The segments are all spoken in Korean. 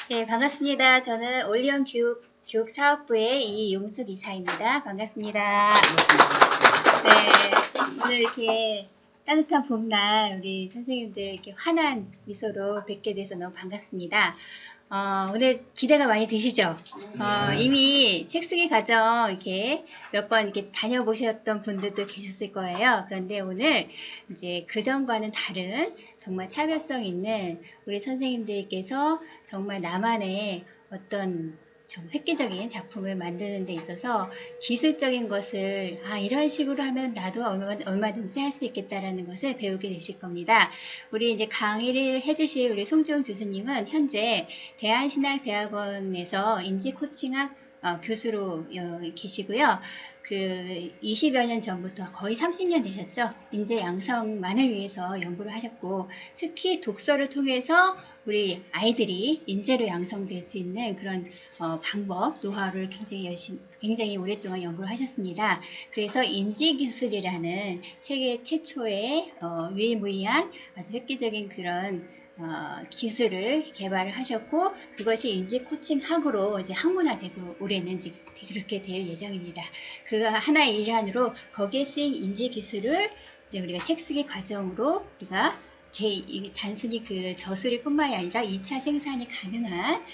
네, 반갑습니다. 저는 올리언 교육사업부의 이용숙 이사입니다. 반갑습니다. 네, 오늘 이렇게 따뜻한 봄날 우리 선생님들 이렇게 환한 미소로 뵙게 돼서 너무 반갑습니다. 오늘 기대가 많이 되시죠? 이미 책 쓰기 과정 이렇게 몇 번 이렇게 다녀보셨던 분들도 계셨을 거예요. 그런데 오늘 이제 그전과는 다른 정말 차별성 있는 우리 선생님들께서 정말 나만의 어떤 좀 획기적인 작품을 만드는 데 있어서 기술적인 것을 이런 식으로 하면 나도 얼마든지 할 수 있겠다라는 것을 배우게 되실 겁니다. 우리 이제 강의를 해주실 우리 송지훈 교수님은 현재 대한신학대학원에서 인지코칭학 교수로 계시고요. 그 20여 년 전부터 거의 30년 되셨죠. 인재 양성만을 위해서 연구를 하셨고, 특히 독서를 통해서 우리 아이들이 인재로 양성될 수 있는 그런 방법, 노하우를 굉장히 오랫동안 연구를 하셨습니다. 그래서 인지기술이라는 세계 최초의 유일무이한 아주 획기적인 그런 기술을 개발을 하셨고, 그것이 인지 코칭학으로 이제 학문화되고 올해는 이제 그렇게 될 예정입니다. 그 하나의 일환으로 거기에 쓰인 인지 기술을 이제 우리가 책 쓰기 과정으로 우리가 단순히 그 저수리뿐만이 아니라 2차 생산이 가능한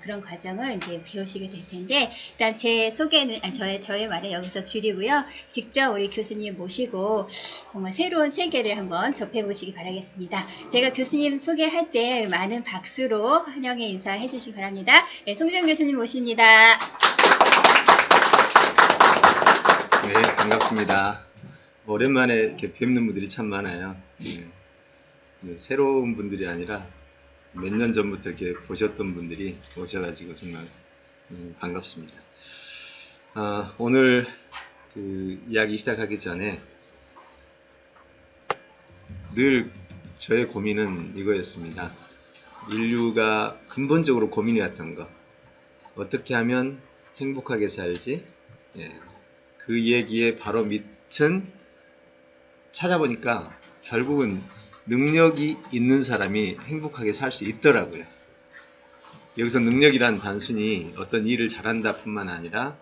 그런 과정을 이제 배우시게 될 텐데, 일단 제 소개는 저의 말은 여기서 줄이고요. 직접 우리 교수님 모시고 정말 새로운 세계를 한번 접해보시기 바라겠습니다. 제가 교수님 소개할 때 많은 박수로 환영의 인사해 주시기 바랍니다. 네, 송지훈 교수님 모십니다. 네, 반갑습니다. 오랜만에 이렇게 뵙는 분들이 참 많아요. 새로운 분들이 아니라 몇 년 전부터 이렇게 보셨던 분들이 오셔가지고 정말 반갑습니다. 오늘 그 이야기 시작하기 전에 늘 저의 고민은 이거였습니다. 인류가 근본적으로 고민이었던 거, 어떻게 하면 행복하게 살지? 그 얘기의 바로 밑은 찾아보니까 결국은 능력이 있는 사람이 행복하게 살 수 있더라고요. 여기서 능력이란 단순히 어떤 일을 잘한다 뿐만 아니라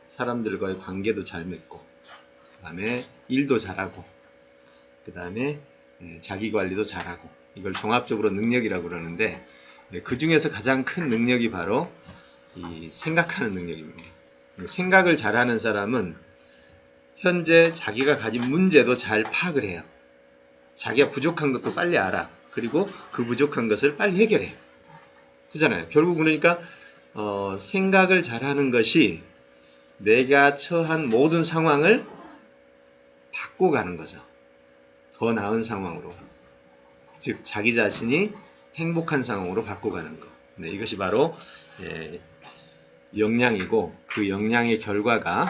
사람들과의 관계도 잘 맺고, 그 다음에 일도 잘하고, 그 다음에 자기관리도 잘하고, 이걸 종합적으로 능력이라고 그러는데, 그 중에서 가장 큰 능력이 바로 이 생각하는 능력입니다. 생각을 잘하는 사람은 현재 자기가 가진 문제도 잘 파악을 해요. 자기가 부족한 것도 빨리 알아. 그리고 그 부족한 것을 빨리 해결해. 그잖아요. 결국 그러니까 생각을 잘하는 것이 내가 처한 모든 상황을 바꿔가는 거죠. 더 나은 상황으로. 즉 자기 자신이 행복한 상황으로 바꿔가는 거. 네, 이것이 바로 역량이고, 그 역량의 결과가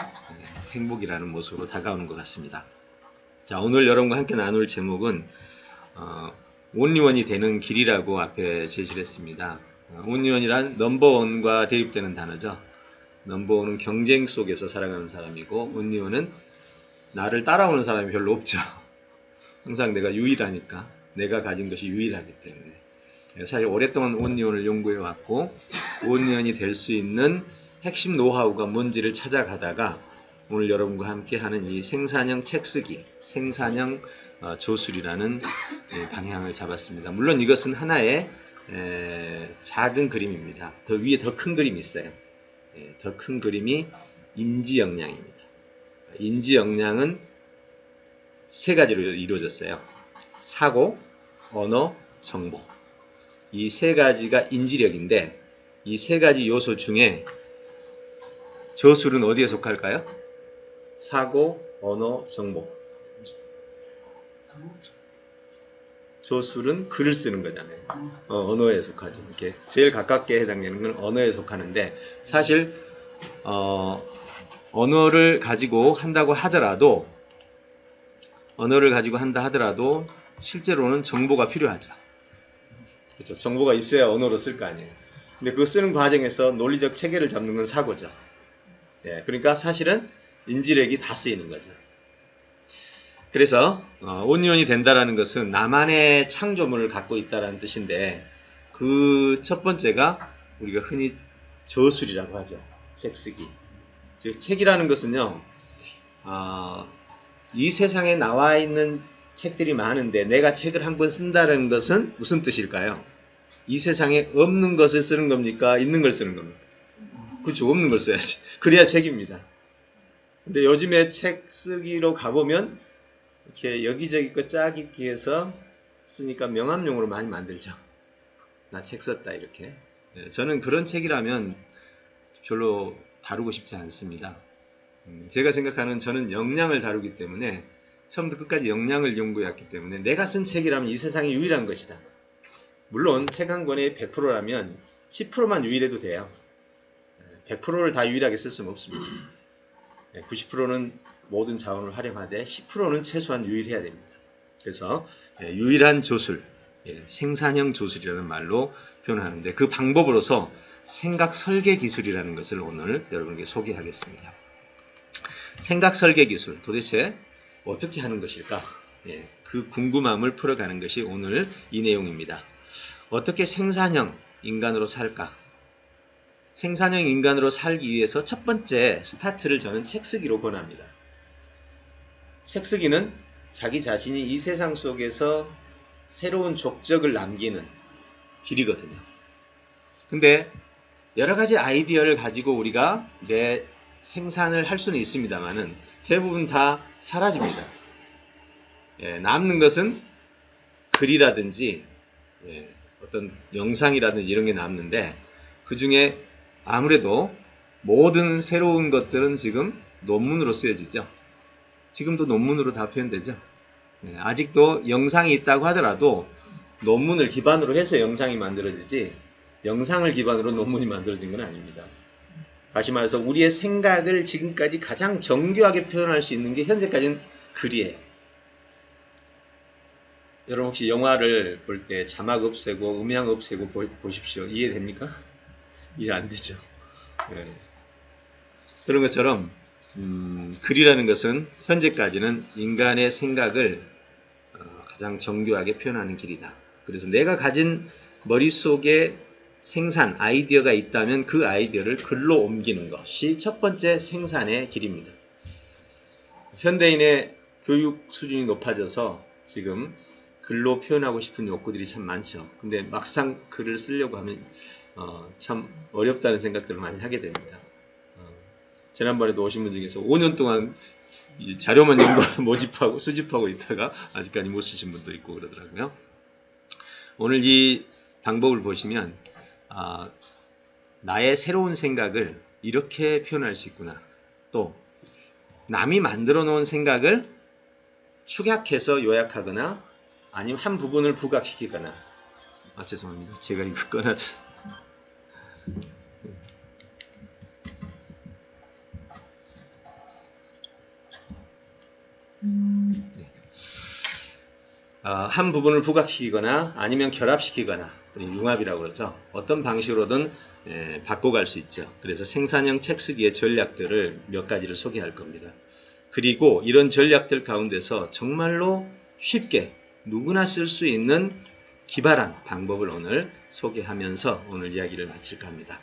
행복이라는 모습으로 다가오는 것 같습니다. 자, 오늘 여러분과 함께 나눌 제목은 온리원이 되는 길이라고 앞에 제시를 했습니다. 온리원이란 넘버원과 대립되는 단어죠. 넘버원은 경쟁 속에서 살아가는 사람이고, 온리원은 나를 따라오는 사람이 별로 없죠. 항상 내가 유일하니까, 내가 가진 것이 유일하기 때문에. 사실 오랫동안 온리원을 연구해왔고, 온리원이 될 수 있는 핵심 노하우가 뭔지를 찾아가다가 오늘 여러분과 함께 하는 이 생산형 책쓰기, 생산형 저술이라는 방향을 잡았습니다. 물론 이것은 하나의 작은 그림입니다. 더 위에 더 큰 그림이 있어요. 더 큰 그림이 인지역량입니다. 인지역량은 세 가지로 이루어졌어요. 사고, 언어, 정보. 이 세 가지가 인지력인데, 이 세 가지 요소 중에 저술은 어디에 속할까요? 사고, 언어, 정보. 저술은 글을 쓰는 거잖아요. 언어에 속하죠. 이렇게 제일 가깝게 해당되는 건 언어에 속하는데, 사실 언어를 가지고 한다고 하더라도, 실제로는 정보가 필요하죠. 그렇죠. 정보가 있어야 언어로 쓸 거 아니에요. 근데 그거 쓰는 과정에서 논리적 체계를 잡는 건 사고죠. 그러니까 사실은 인지력이 다 쓰이는 거죠. 그래서 온리원이 된다라는 것은 나만의 창조물을 갖고 있다라는 뜻인데, 그 첫 번째가 우리가 흔히 저술이라고 하죠. 책 쓰기. 즉 책이라는 것은요. 이 세상에 나와 있는 책들이 많은데 내가 책을 한 권 쓴다는 것은 무슨 뜻일까요? 이 세상에 없는 것을 쓰는 겁니까? 있는 걸 쓰는 겁니까? 그렇죠. 없는 걸 써야지. 그래야 책입니다. 근데 요즘에 책 쓰기로 가보면 이렇게 여기저기 거 짜깁기 해서 쓰니까 명함용으로 많이 만들죠. 나 책 썼다 이렇게. 저는 그런 책이라면 별로 다루고 싶지 않습니다. 제가 생각하는 저는 역량을 다루기 때문에 처음부터 끝까지 역량을 연구해왔기 때문에 내가 쓴 책이라면 이 세상에 유일한 것이다. 물론 책 한 권에 100%라면 10%만 유일해도 돼요. 100%를 다 유일하게 쓸 수는 없습니다. 90%는 모든 자원을 활용하되 10%는 최소한 유일해야 됩니다. 그래서 유일한 조술, 생산형 조술이라는 말로 표현하는데 그 방법으로서 생각 설계 기술이라는 것을 오늘 여러분에게 소개하겠습니다. 생각 설계 기술, 도대체 어떻게 하는 것일까? 그 궁금함을 풀어가는 것이 오늘 이 내용입니다. 어떻게 생산형 인간으로 살까? 생산형 인간으로 살기 위해서 첫 번째 스타트를 저는 책 쓰기로 권합니다. 책 쓰기는 자기 자신이 이 세상 속에서 새로운 족적을 남기는 길이거든요. 근데 여러 가지 아이디어를 가지고 우리가 내 생산을 할 수는 있습니다만은 대부분 다 사라집니다. 남는 것은 글이라든지 어떤 영상이라든지 이런 게 남는데 그 중에 아무래도 모든 새로운 것들은 지금 논문으로 쓰여지죠. 지금도 논문으로 다 표현되죠. 아직도 영상이 있다고 하더라도 논문을 기반으로 해서 영상이 만들어지지 영상을 기반으로 논문이 만들어진 건 아닙니다. 다시 말해서 우리의 생각을 지금까지 가장 정교하게 표현할 수 있는 게 현재까지는 글이에요. 여러분 혹시 영화를 볼 때 자막 없애고 음향 없애고 보십시오. 이해됩니까? 이해 안 되죠. 그런 것처럼 글이라는 것은 현재까지는 인간의 생각을 가장 정교하게 표현하는 길이다. 그래서 내가 가진 머릿속에 생산, 아이디어가 있다면 그 아이디어를 글로 옮기는 것이 첫 번째 생산의 길입니다. 현대인의 교육 수준이 높아져서 지금 글로 표현하고 싶은 욕구들이 참 많죠. 근데 막상 글을 쓰려고 하면 참 어렵다는 생각들을 많이 하게 됩니다. 지난번에도 오신 분 중에서 5년 동안 이 자료만 모집하고 수집하고 있다가 아직까지 못 쓰신 분도 있고 그러더라고요. 오늘 이 방법을 보시면 나의 새로운 생각을 이렇게 표현할 수 있구나. 또 남이 만들어 놓은 생각을 축약해서 요약하거나 아니면 한 부분을 부각시키거나 죄송합니다. 제가 이거 꺼놔서 한 부분을 부각시키거나 아니면 결합시키거나 융합이라고 그러죠. 어떤 방식으로든 바꿔갈 수 있죠. 그래서 생산형 책 쓰기의 전략들을 몇 가지를 소개할 겁니다. 그리고 이런 전략들 가운데서 정말로 쉽게 누구나 쓸 수 있는 기발한 방법을 오늘 소개하면서 오늘 이야기를 마칠까 합니다.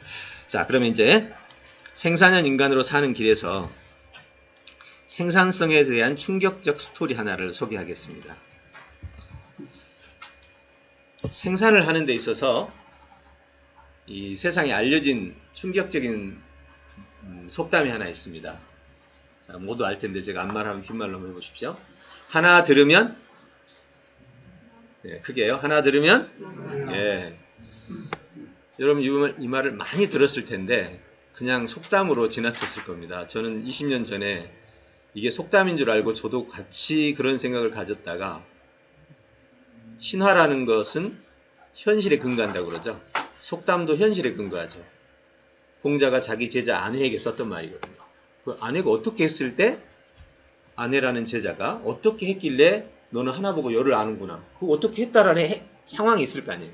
자, 그러면 이제 생산형 인간으로 사는 길에서 생산성에 대한 충격적 스토리 하나를 소개하겠습니다. 생산을 하는 데 있어서 이 세상에 알려진 충격적인 속담이 하나 있습니다. 자, 모두 알 텐데 제가 앞말하면 뒷말로 한번 해보십시오. 하나 들으면 크게요. 하나 들으면 여러분 이 말을 많이 들었을 텐데 그냥 속담으로 지나쳤을 겁니다. 저는 20년 전에 이게 속담인 줄 알고 저도 같이 그런 생각을 가졌다가 신화라는 것은 현실에 근거한다고 그러죠. 속담도 현실에 근거하죠. 공자가 자기 제자 아내에게 썼던 말이거든요. 그 아내가 어떻게 했을 때 아내라는 제자가 어떻게 했길래 너는 하나 보고 열을 아는구나. 그 어떻게 했다라는 상황이 있을 거 아니에요.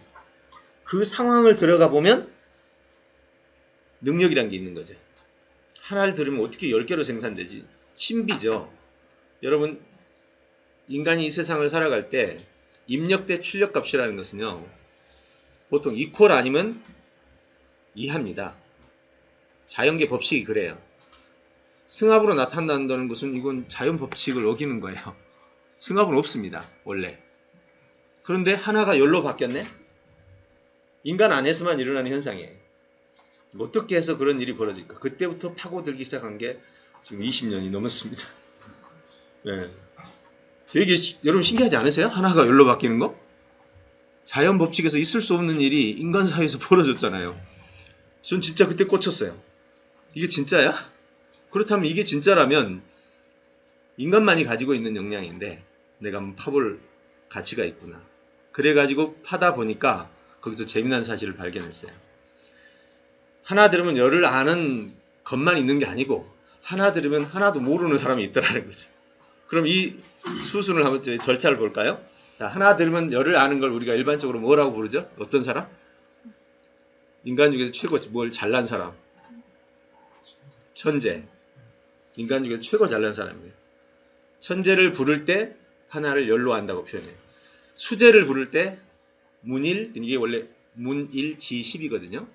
그 상황을 들어가 보면 능력이란 게 있는 거죠. 하나를 들으면 어떻게 10개로 생산되지? 신비죠. 여러분 인간이 이 세상을 살아갈 때 입력 대 출력 값이라는 것은요. 보통 이퀄 아니면 이해합니다. 자연계 법칙이 그래요. 승합으로 나타난다는 것은 이건 자연 법칙을 어기는 거예요. 승합은 없습니다. 원래. 그런데 하나가 열로 바뀌었네? 인간 안에서만 일어나는 현상이에요. 어떻게 해서 그런 일이 벌어질까? 그때부터 파고들기 시작한 게 지금 20년이 넘었습니다. 네. 되게 여러분 신기하지 않으세요? 하나가 열로 바뀌는 거? 자연 법칙에서 있을 수 없는 일이 인간 사이에서 벌어졌잖아요. 전 진짜 그때 꽂혔어요. 이게 진짜야? 그렇다면 이게 진짜라면 인간만이 가지고 있는 역량인데 내가 한번 파볼 가치가 있구나. 그래가지고 파다 보니까 거기서 재미난 사실을 발견했어요. 하나 들으면 열을 아는 것만 있는 게 아니고 하나 들으면 하나도 모르는 사람이 있더라는 거죠. 그럼 이 수순을 한번 절차를 볼까요? 자, 하나 들으면 열을 아는 걸 우리가 일반적으로 뭐라고 부르죠? 어떤 사람? 인간 중에서 최고 뭘 잘난 사람? 천재. 인간 중에서 최고 잘난 사람이에요. 천재를 부를 때 하나를 열로 한다고 표현해요. 수재를 부를 때 문일, 이게 원래 문일지10이거든요.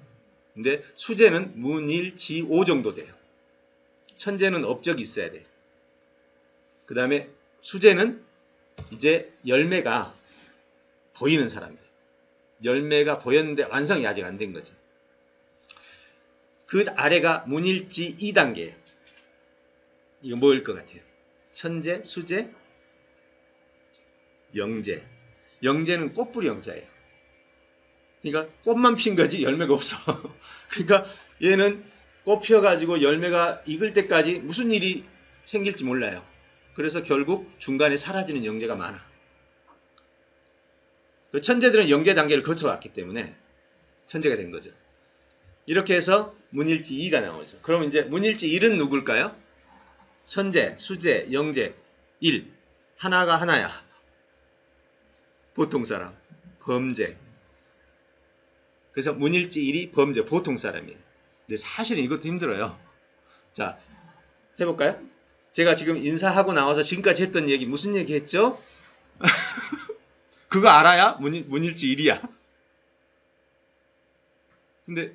근데 수재는 문일지5 정도 돼요. 천재는 업적이 있어야 돼요. 그 다음에 수재는 이제 열매가 보이는 사람이에요. 열매가 보였는데 완성이 아직 안 된 거죠. 그 아래가 문일지 2단계예요. 이거 뭐일 것 같아요? 천재, 수재, 영재. 영재는 꽃뿌리 영자예요. 그러니까 꽃만 핀 거지 열매가 없어. 그러니까 얘는 꽃 피어가지고 열매가 익을 때까지 무슨 일이 생길지 몰라요. 그래서 결국 중간에 사라지는 영재가 많아. 그 천재들은 영재 단계를 거쳐왔기 때문에 천재가 된 거죠. 이렇게 해서 문일지 2가 나오죠. 그럼 이제 문일지 1은 누굴까요? 천재, 수재, 영재, 1. 하나가 하나야. 보통 사람. 범재. 그래서 문일지 1이 범죄, 보통 사람이에요. 근데 사실은 이것도 힘들어요. 자, 해볼까요? 제가 지금 인사하고 나와서 지금까지 했던 얘기 무슨 얘기 했죠? 그거 알아야 문일지 1이야. 근데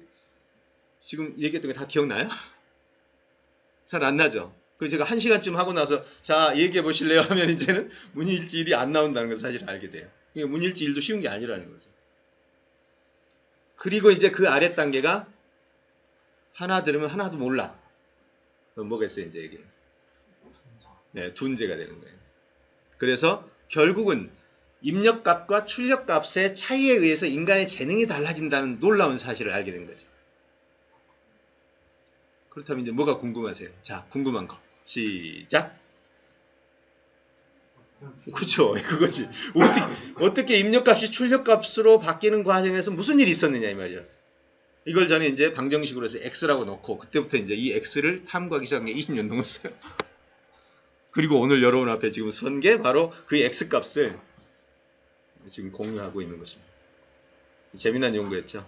지금 얘기했던 게 다 기억나요? 잘 안 나죠? 그 제가 1시간쯤 하고 나서 자 얘기해 보실래요? 하면 이제는 문일지 1이 안 나온다는 걸 사실 알게 돼요. 그러니까 문일지 1도 쉬운 게 아니라는 거죠. 그리고 이제 그 아래 단계가 하나 들으면 하나도 몰라. 그럼 뭐겠어요, 이제 여기? 네, 둔재가 되는 거예요. 그래서 결국은 입력값과 출력값의 차이에 의해서 인간의 재능이 달라진다는 놀라운 사실을 알게 된 거죠. 그렇다면 이제 뭐가 궁금하세요? 자, 궁금한 거. 시작! 그렇죠. 그거지. 어떻게 입력값이 출력값으로 바뀌는 과정에서 무슨 일이 있었느냐 이 말이야. 이걸 저는 이제 방정식으로 해서 x라고 놓고 그때부터 이제 이 x를 탐구하기 시작한 게 20년 넘었어요. 그리고 오늘 여러분 앞에 지금 선 게 바로 그 x값을 지금 공유하고 있는 것입니다. 재미난 연구였죠.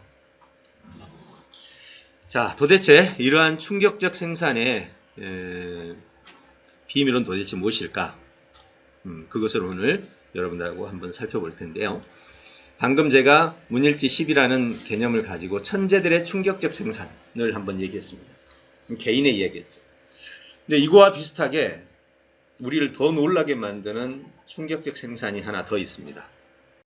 자, 도대체 이러한 충격적 생산의 비밀은 도대체 무엇일까? 그것을 오늘 여러분들하고 한번 살펴볼 텐데요. 방금 제가 문일지 10이라는 개념을 가지고 천재들의 충격적 생산을 한번 얘기했습니다. 개인의 이야기였죠. 근데 이거와 비슷하게 우리를 더 놀라게 만드는 충격적 생산이 하나 더 있습니다.